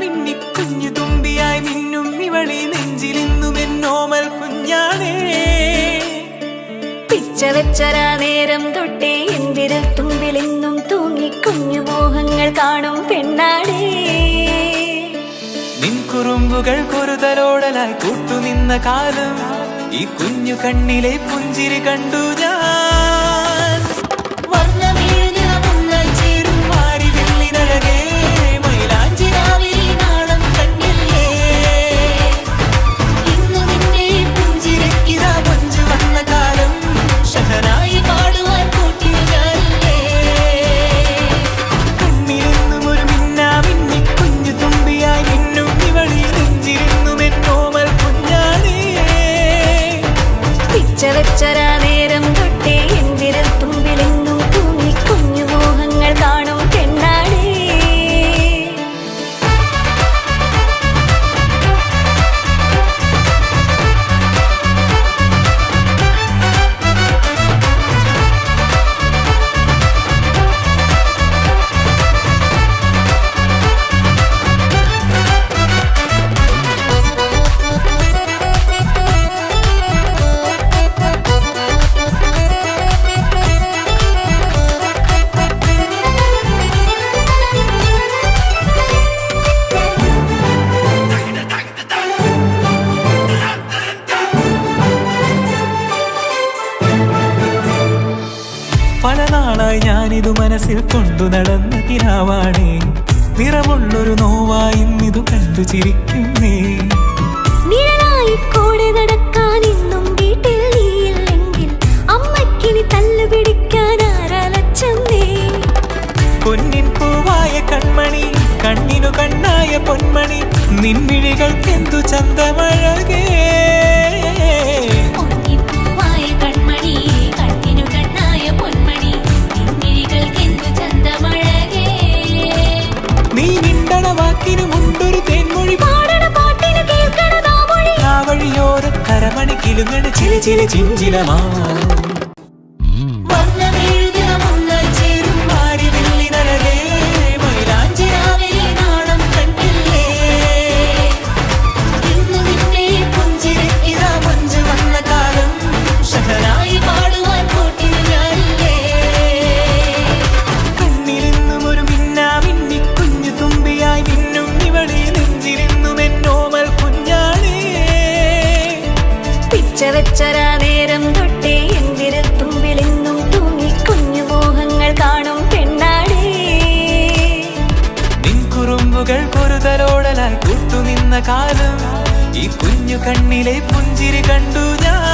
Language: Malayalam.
മിന്നി കുഞ്ഞു തുമ്പിയായി മിന്നും ഇവളി നെഞ്ചിലിന്നും എന്നോമൽ കുഞ്ഞാണേ. പിച്ച വെച്ചരാ നേരം തൊട്ടേ എന്തിരൽ തുമ്പിലെന്നും തൂങ്ങി കുഞ്ഞു മോഹങ്ങൾ കാണും പെണ്ണാടേ. നിൻ കുറുമ്പുകൾ കുറുതലോടലായി കൂട്ടുനിന്ന കാലം ഈ കുഞ്ഞു കണ്ണിലെ പുഞ്ചിരി കണ്ടു ഞാൻ. വർണ്ണമേനിറമുങ്ങൾ ചേരും മാറി വെള്ളിനഴകേ മൈലാഞ്ചി രാവിലെ നാളം കണ്ണില്ലേ. ഇന്നു നിന്നെ പുഞ്ചിരിക്കിതാ പഞ്ചു വന്ന കാലം ഷഹനായി പാടുവാൻ കൂട്ടിയ ഞാനില്ലേ. കണ്ണിലെന്നും ഒരു മിന്നാ മിന്നി കുഞ്ഞു തുമ്പിയായി മിന്നും ഇവളി നെഞ്ചിരുന്നും എന്നോമൽ കുഞ്ഞാണേ. പിച്ച വെച്ചരാ നേരം തൊട്ടേ എന്തിരൽ തുമ്പിലെന്നും തൂങ്ങി കുഞ്ഞു മോഹങ്ങൾ കാണും പെണ്ണാടേ. പല നാളായി ഞാനിതു മനസ്സിൽ കൊണ്ടു നടന്ന കിനാവാണേ. നിറമുള്ളൊരു നോവായി ഇന്നിതു കണ്ടു ചിരിക്കുന്നേ. നിഴലായി കൂടെ നടക്കാൻ ഇന്നും വീട്ടിൽ നീയില്ലെങ്കിൽ അമ്മക്കിനി തല്ലു പിടിക്കാൻ ആരാലച്ചന്നേ. പൊന്നിൻ പൂവായ കൺമണി കണ്ണിനു കണ്ണായ പൊന്മണി നിൻമിഴികൾക്കെന്തു ചന്തമഴകേ. നീ മിണ്ടണ വാക്കിനു മുണ്ടൊരു തേൻമൊഴി പാടണ പാട്ടിനു കേൾക്കണതാ മൊഴി. ആ വഴിയോര കരമണി കിലുങ്ങണ ചില ചില ചിഞ്ചിലമാ. വെച്ചരാ നേരം തൊട്ടേ എന്തിരൽ തുമ്പിലെന്നും തൂങ്ങി കുഞ്ഞു മോഹങ്ങൾ കാണും പെണ്ണാടേ. നിൻ കുറുമ്പുകൾ കുറുതലോടലായി കൂട്ടുനിന്ന കാലം ഈ കുഞ്ഞു കണ്ണിലെ പുഞ്ചിരി കണ്ടു ഞാൻ.